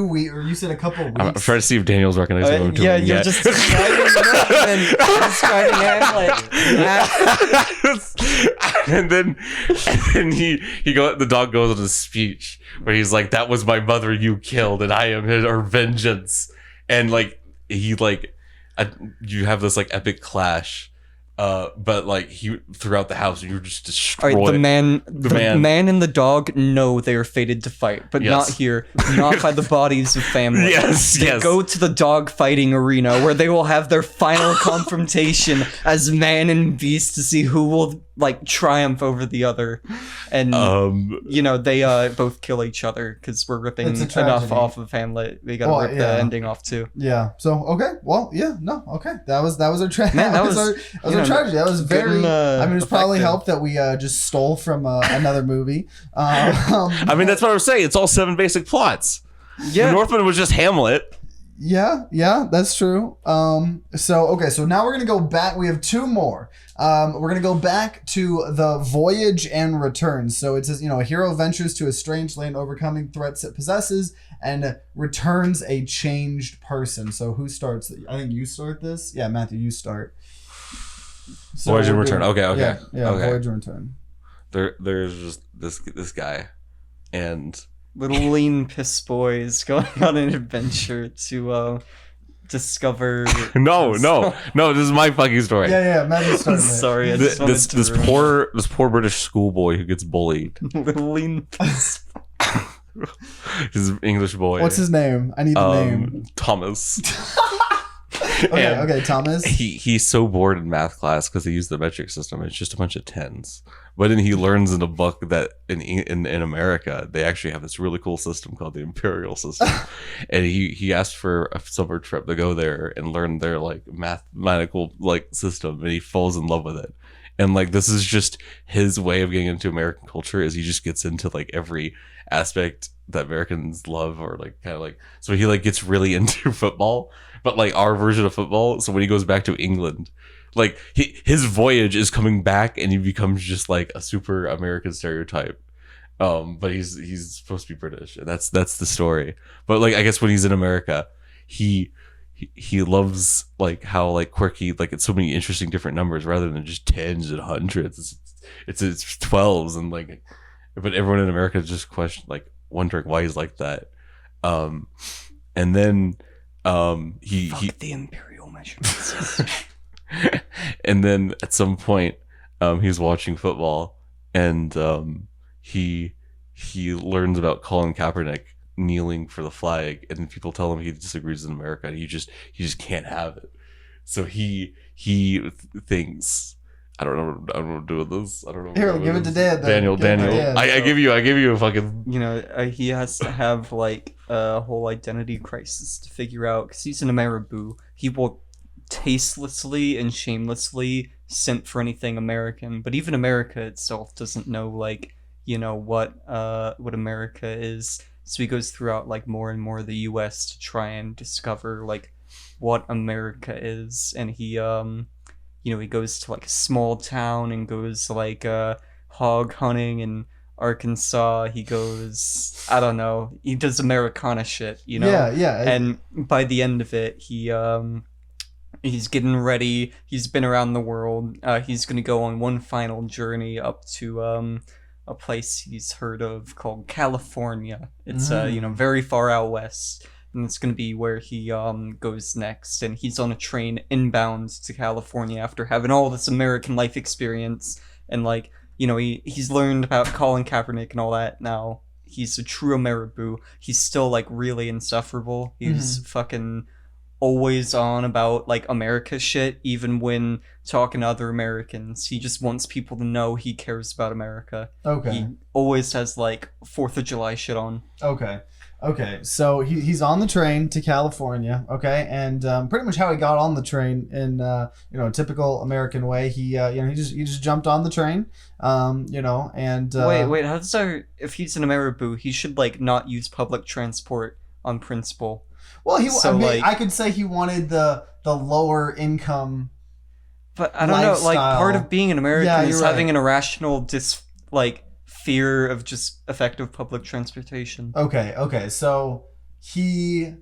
weeks, or you said a couple of weeks. I'm trying to see if Daniel's recognizing what I'm doing. Yeah, you're just describing and then the dog goes on a speech where he's like, "That was my mother you killed, and I am her vengeance." And like you have this like epic clash. But like throughout the house, you're just destroyed. All right, the man and the dog know they are fated to fight, but not here, not by the bodies of family. They go to the dog fighting arena where they will have their final confrontation as man and beast to see who will like triumph over the other. And they both kill each other because we're ripping enough off of Hamlet. We gotta rip the ending off too. Yeah. So okay. Well, yeah. No. Okay. That was our tragedy. That was our tragedy. That was very. I mean, it's probably helped that we just stole from another movie. I mean, that's what I was saying. It's all 7 basic plots. Yeah. The Northman was just Hamlet. Yeah, that's true. So now we're gonna go back. We have 2 more. We're gonna go back to the voyage and return. So it says, a hero ventures to a strange land, overcoming threats it possesses, and returns a changed person. So who starts? I think you start this. Yeah, Matthew, you start. So voyage and return. Okay. Yeah, okay. Voyage and return. There's just this guy, and little lean piss boy is going on an adventure to discover. No. This is my fucking story. Yeah. Matthew started. Sorry, I just this poor British schoolboy who gets bullied. Little lean piss. His English boy. What's his name? I need the name. Thomas. Okay, Thomas. He's so bored in math class because they use the metric system. It's just a bunch of tens. But then he learns in a book that in America they actually have this really cool system called the imperial system, and he asked for a summer trip to go there and learn their like mathematical like system, and he falls in love with it. And like this is just his way of getting into American culture, is he just gets into like every aspect that Americans love, or like kind of like, so he like gets really into football, but like our version of football. So when he goes back to England, like his voyage is coming back, and he becomes just like a super American stereotype. But he's supposed to be British, and that's the story. But like I guess when he's in America, he loves like how like quirky, like it's so many interesting different numbers rather than just tens and hundreds. It's 12s, and like, but everyone in America is just wondering why he's like that. And then he the imperial measurements. And then at some point he's watching football, and he learns about Colin Kaepernick kneeling for the flag, and people tell him he disagrees in America, and he just can't have it. So he thinks, I don't know what I'm doing this. I don't know. Here, give it to Dad. Daniel. I give you a fucking. He has to have like a whole identity crisis to figure out, because he's an Ameriboo. He will tastelessly and shamelessly simp for anything American, but even America itself doesn't know what America is. So he goes throughout like more and more the US to try and discover like what America is, and he he goes to like a small town and goes like hog hunting in Arkansas. He goes, I don't know, he does Americana shit, Yeah. And by the end of it, he's getting ready. He's been around the world. He's gonna go on one final journey up to a place he's heard of called California. It's very far out west, and it's gonna be where he goes next. And he's on a train inbound to California after having all this American life experience, and like he's learned about Colin Kaepernick and all that. Now he's a true Ameribu. He's still like really insufferable. He's fucking always on about like America shit, even when talking to other Americans. He just wants people to know he cares about America. Okay. He always has like 4th of July shit on. Okay, so he's on the train to California, okay, and pretty much how he got on the train in a typical American way, he just jumped on the train, and wait, how does that? If he's an Ameribu, he should like not use public transport on principle. Well, So, I could say he wanted the lower income, but I don't know. Like part of being an American is right. having an irrational fear of just effective public transportation. Okay, so he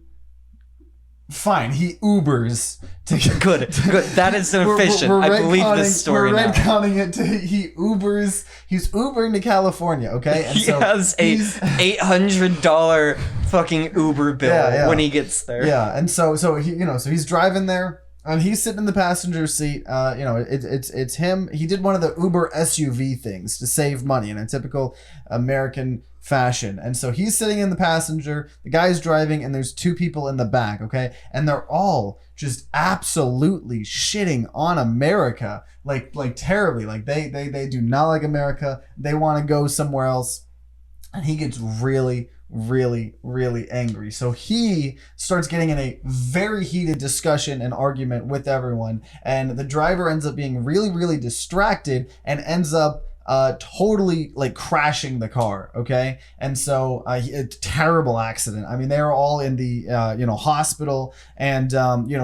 Ubers to Good. That is efficient. I believe this story we're now. retconning it to he's Ubering to California, okay? And He has a $800 fucking Uber bill when he gets there. Yeah, and so he's driving there. And he's sitting in the passenger seat. It's him. He did one of the Uber SUV things to save money in a typical American fashion. And so he's sitting in the passenger. The guy's driving, and there's 2 people in the back. Okay, and they're all just absolutely shitting on America, like terribly. Like they do not like America. They want to go somewhere else, and he gets really angry. So he starts getting in a very heated discussion and argument with everyone, and the driver ends up being really distracted and ends up totally like crashing the car. Okay, and so a terrible accident. I mean, they are all in the hospital, and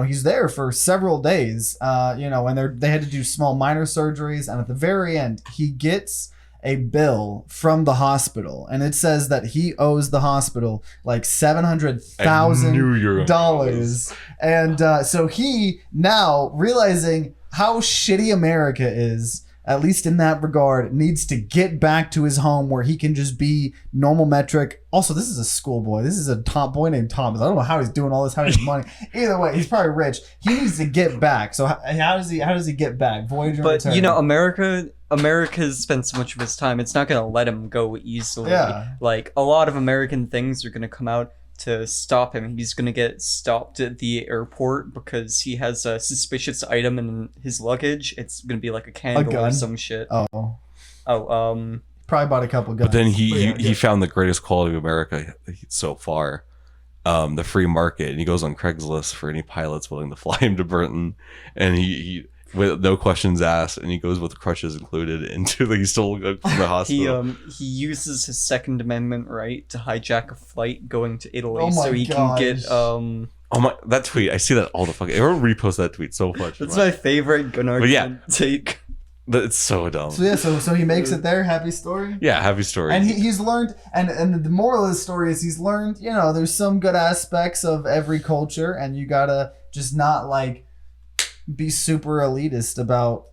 he's there for several days, and they had to do small minor surgeries, and at the very end he gets a bill from the hospital, and it says that he owes the hospital like $700,000. And so he, now realizing how shitty America is, at least in that regard, needs to get back to his home where he can just be normal metric. Also, this is a schoolboy. This is a boy named Thomas. I don't know how he's doing all this, how he has money. Either way, he's probably rich. He needs to get back. So how does he get back? Voyager. But return. America's spent so much of his time, it's not going to let him go easily. Yeah. Like, a lot of American things are going to come out to stop him. He's going to get stopped at the airport because he has a suspicious item in his luggage. It's going to be like a candle or some shit. Oh, Probably bought a couple guns. But then he found the greatest quality of America so far, the free market, and he goes on Craigslist for any pilots willing to fly him to Britain, and he with no questions asked, and he goes with crutches included into he stole from the hospital. He uses his Second Amendment right to hijack a flight going to Italy can get Oh my, that tweet, I see that all the fucking everyone reposts that tweet so much. That's my favorite gun argument take. It's so dumb. So he makes it there. Happy story. Yeah, happy story. And he's learned, and the moral of the story is he's learned. There's some good aspects of every culture, and you gotta just not like be super elitist about.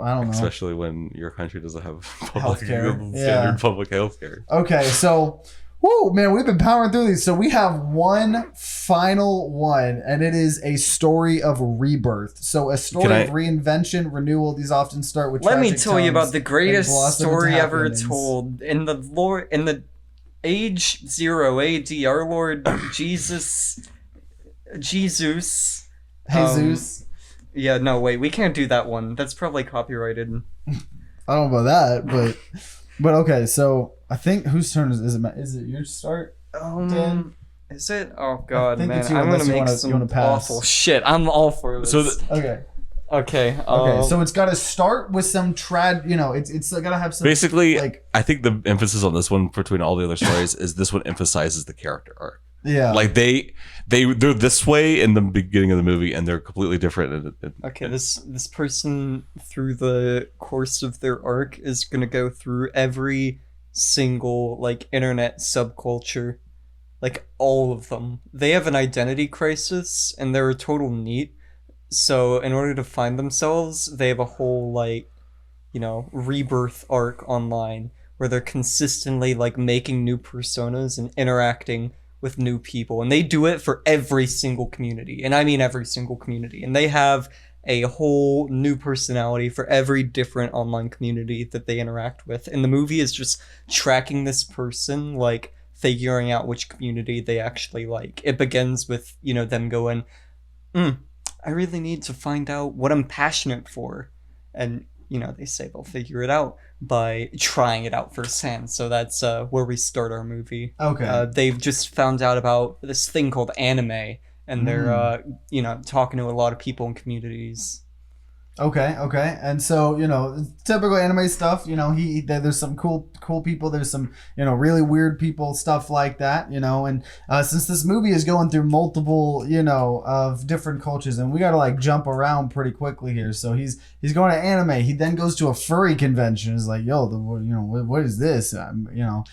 I don't know. Especially when your country doesn't have healthcare. Public healthcare. Okay, so. Whoa, man, we've been powering through these. So we have one final one, and it is a story of rebirth. So a story of reinvention, renewal. These often start with. Let me tell you about the greatest story ever told. In the age 0 AD, our Lord Jesus. Yeah, no, wait, we can't do that one. That's probably copyrighted. I don't know about that, but okay. So I think whose turn is it? Is it your start? Dan? Is it? Oh god, man! I'm gonna make some awful shit. I'm all for this. Okay. So it's got to start with some it's got to have some. Basically, I think the emphasis on this one between all the other stories is this one emphasizes the character arc. Yeah. Like they're this way in the beginning of the movie, and they're completely different. Okay, this person through the course of their arc is gonna go through every single internet subculture, all of them. They have an identity crisis, and they're a total neat. So in order to find themselves, they have a whole rebirth arc online where they're consistently like making new personas and interacting with new people, and they do it for every single community, and I mean every single community, and they have a whole new personality for every different online community that they interact with. And the movie is just tracking this person, like figuring out which community they actually like. It begins with, you know, them going, I really need to find out what I'm passionate for. And, you know, they say they'll figure it out by trying it out firsthand. So that's where we start our movie. Okay. They've just found out about this thing called anime, and they're you know, talking to a lot of people in communities. Okay. And so, you know, typical anime stuff, you know, there's some cool people, there's some, you know, really weird people, stuff like that, you know, and since this movie is going through multiple, you know, of different cultures, and we got to like jump around pretty quickly here. So he's going to anime. He then goes to a furry convention. He's like, yo, you know, what is this? You know,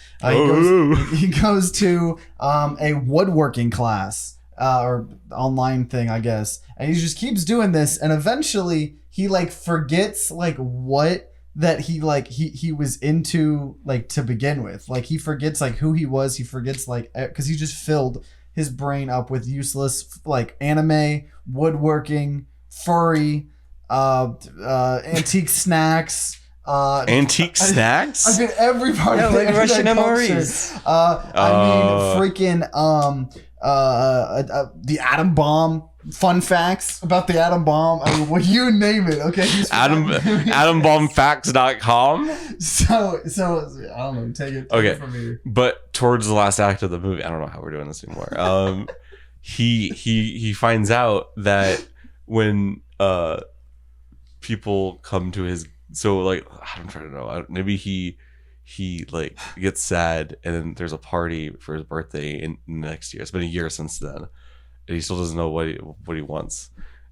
he goes to a woodworking class. Or online thing, I guess. And he just keeps doing this, and eventually he like forgets like what that he was into like to begin with. Like he forgets like who he was. He forgets like because he just filled his brain up with useless like anime, woodworking, furry, antique snacks. Antique snacks? I mean every part of like the Russian culture. MREs. I mean freaking the atom bomb, fun facts about the atom bomb. I mean, well, you name it. Okay, atombombfacts.com. So I don't know. Take it from here. But towards the last act of the movie, I don't know how we're doing this anymore. He finds out that when people come to his, so like I'm trying to know, maybe he like gets sad, and then there's a party for his birthday in next year. It's been a year since then, and he still doesn't know what he wants.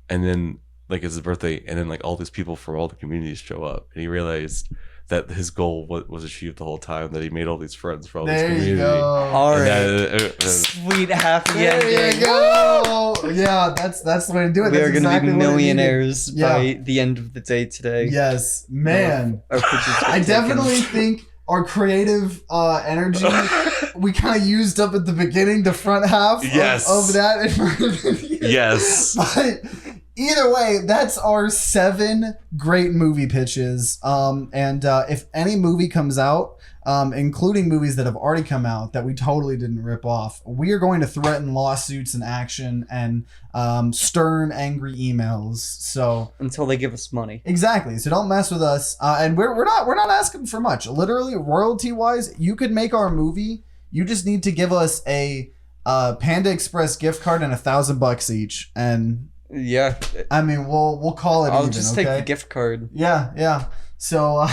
And then like it's his birthday, and then like all these people from all the communities show up, and he realized that his goal was achieved the whole time, that he made all these friends for all these communities. There you go. All right. Sweet happy ending. There you go. Yeah, that's the way to do it. We That's are going to exactly be what it millionaires needed. by the end of the day today. Yes, man. Our pictures get I taken. definitely think our creative energy we kind of used up at the beginning, the front half of that. Yes. But either way, that's our 7 great movie pitches. And if any movie comes out, including movies that have already come out that we totally didn't rip off, we are going to threaten lawsuits and action and stern, angry emails. So until they give us money. exactly. So don't mess with us. And we're not asking for much. Literally, royalty wise, you could make our movie. You just need to give us a Panda Express gift card and $1,000 each, and yeah, I mean we'll call it. I'll even, just okay? take the gift card. Yeah. So,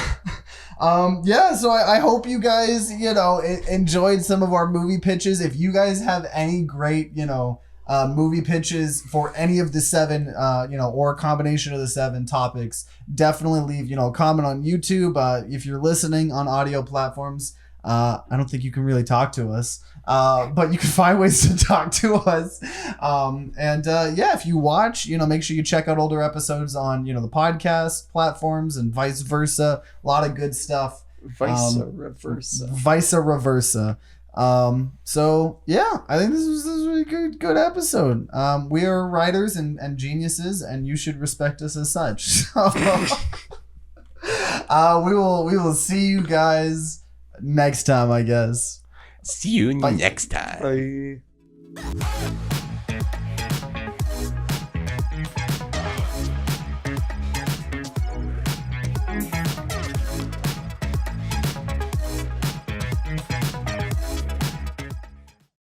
so I hope you guys, you know, enjoyed some of our movie pitches. If you guys have any great, you know, movie pitches for any of the 7, you know, or a combination of the 7 topics, definitely leave, you know, a comment on YouTube. If you're listening on audio platforms, I don't think you can really talk to us, but you can find ways to talk to us. If you watch, you know, make sure you check out older episodes on, you know, the podcast platforms and vice versa. A lot of good stuff. Vice versa. So yeah, I think this was a really good episode. We are writers and geniuses, and you should respect us as such. So, we will see you guys next time, I guess. See you next time. Bye.